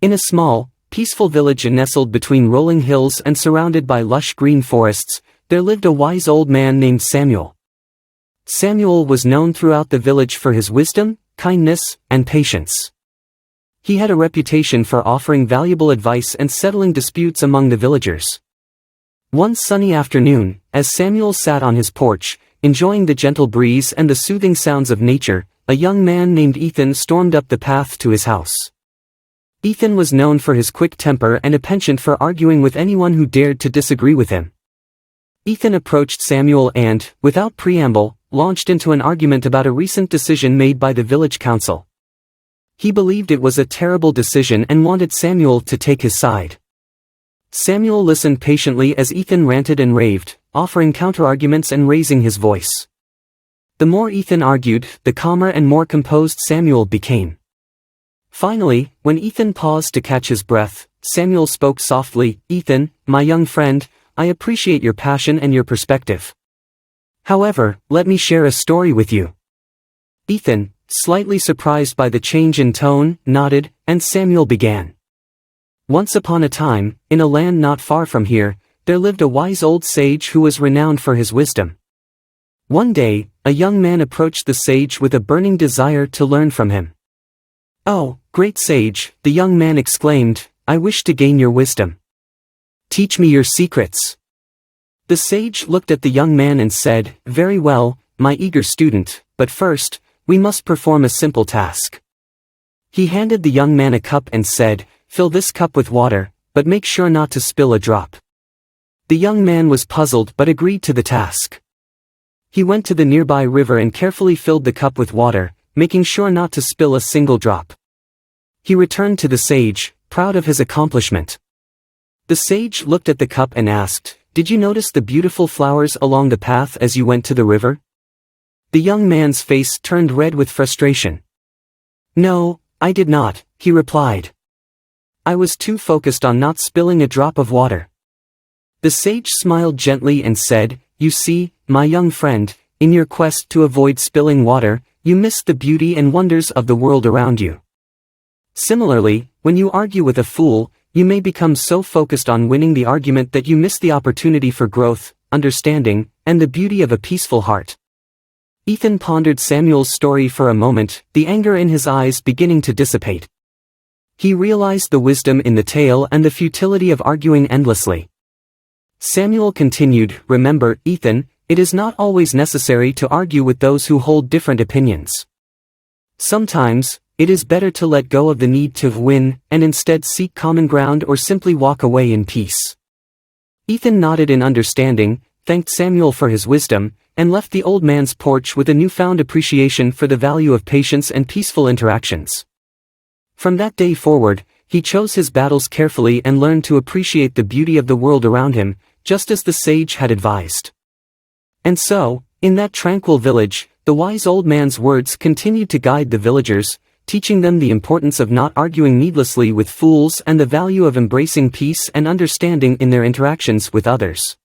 In a small, peaceful village nestled between rolling hills and surrounded by lush green forests, there lived a wise old man named Samuel. Samuel was known throughout the village for his wisdom, kindness, and patience. He had a reputation for offering valuable advice and settling disputes among the villagers. One sunny afternoon, as Samuel sat on his porch, enjoying the gentle breeze and the soothing sounds of nature, a young man named Ethan stormed up the path to his house. Ethan was known for his quick temper and a penchant for arguing with anyone who dared to disagree with him. Ethan approached Samuel and, without preamble, launched into an argument about a recent decision made by the village council. He believed it was a terrible decision and wanted Samuel to take his side. Samuel listened patiently as Ethan ranted and raved, offering counterarguments and raising his voice. The more Ethan argued, the calmer and more composed Samuel became. Finally, when Ethan paused to catch his breath, Samuel spoke softly, "Ethan, my young friend, I appreciate your passion and your perspective. However, let me share a story with you." Ethan, slightly surprised by the change in tone, nodded, and Samuel began. Once upon a time, in a land not far from here, there lived a wise old sage who was renowned for his wisdom. One day, a young man approached the sage with a burning desire to learn from him. "Oh, great sage," the young man exclaimed, "I wish to gain your wisdom. Teach me your secrets." The sage looked at the young man and said, "Very well, my eager student, but first, we must perform a simple task." He handed the young man a cup and said, "Fill this cup with water, but make sure not to spill a drop." The young man was puzzled but agreed to the task. He went to the nearby river and carefully filled the cup with water, making sure not to spill a single drop. He returned to the sage, proud of his accomplishment. The sage looked at the cup and asked, "Did you notice the beautiful flowers along the path as you went to the river?" The young man's face turned red with frustration. "No, I did not," he replied. "I was too focused on not spilling a drop of water." The sage smiled gently and said, "You see, my young friend, in your quest to avoid spilling water, you missed the beauty and wonders of the world around you. Similarly, when you argue with a fool, you may become so focused on winning the argument that you miss the opportunity for growth, understanding, and the beauty of a peaceful heart." Ethan pondered Samuel's story for a moment, the anger in his eyes beginning to dissipate. He realized the wisdom in the tale and the futility of arguing endlessly. Samuel continued, "Remember, Ethan, it is not always necessary to argue with those who hold different opinions. Sometimes, it is better to let go of the need to win, and instead seek common ground or simply walk away in peace." Ethan nodded in understanding, thanked Samuel for his wisdom, and left the old man's porch with a newfound appreciation for the value of patience and peaceful interactions. From that day forward, he chose his battles carefully and learned to appreciate the beauty of the world around him, just as the sage had advised. And so, in that tranquil village, the wise old man's words continued to guide the villagers, teaching them the importance of not arguing needlessly with fools and the value of embracing peace and understanding in their interactions with others.